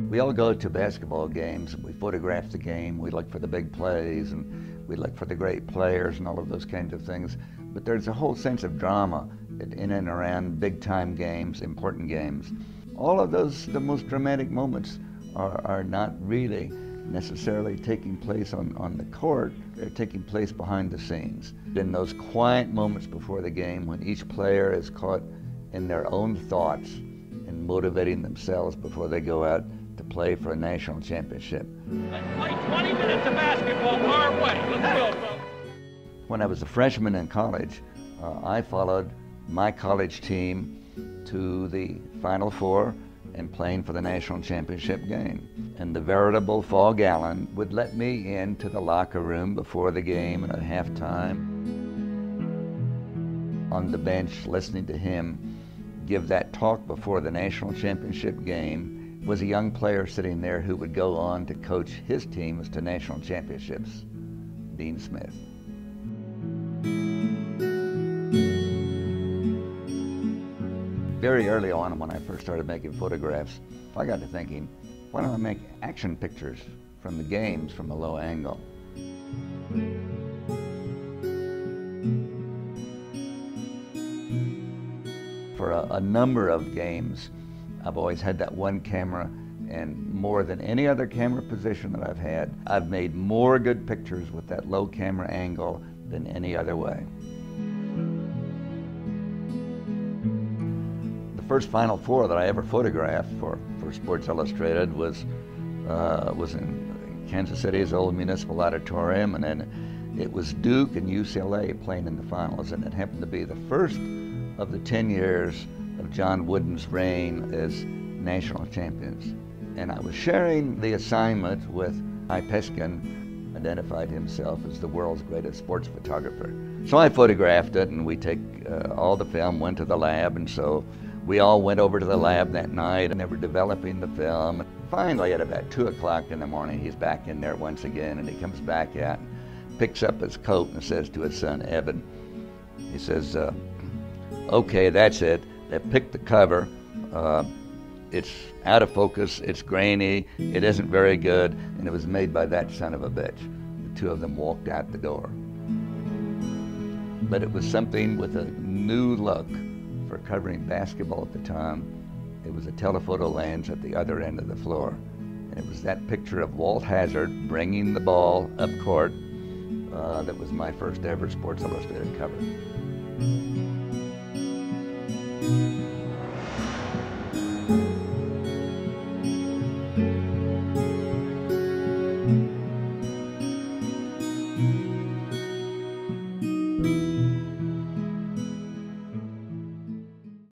We all go to basketball games, we photograph the game, we look for the big plays, and we look for the great players and all of those kinds of things. But there's a whole sense of drama in and around big-time games, important games. All of those, the most dramatic moments are not really necessarily taking place on the court, they're taking place behind the scenes. In those quiet moments before the game when each player is caught in their own thoughts and motivating themselves before they go out to play for a national championship. Let's play 20 minutes of basketball our way. Let's go, folks. When I was a freshman in college, I followed my college team to the Final Four and playing for the national championship game. And the veritable Fog Allen would let me into the locker room before the game and at halftime. On the bench, listening to him give that talk before the national championship game was a young player sitting there who would go on to coach his teams to national championships, Dean Smith. Very early on when I first started making photographs, I got to thinking, why don't I make action pictures from the games from a low angle? For a number of games, I've always had that one camera, and more than any other camera position that I've had, I've made more good pictures with that low camera angle than any other way. The first Final Four that I ever photographed for Sports Illustrated was in Kansas City's old Municipal Auditorium, and then it was Duke and UCLA playing in the finals, and it happened to be the first of the 10 years of John Wooden's reign as national champions. And I was sharing the assignment with Hy Peskin, identified himself as the world's greatest sports photographer. So I photographed it, and we take all the film, went to the lab, and so we all went over to the lab that night, and they were developing the film. Finally, at about 2 o'clock in the morning, he's back in there once again, and he comes back out, picks up his coat, and says to his son, Evan, he says, okay, that's it. They picked the cover. It's out of focus, it's grainy, it isn't very good, and it was made by that son of a bitch. The two of them walked out the door. But it was something with a new look for covering basketball at the time. It was a telephoto lens at the other end of the floor. And it was that picture of Walt Hazzard bringing the ball up court that was my first ever Sports Illustrated cover.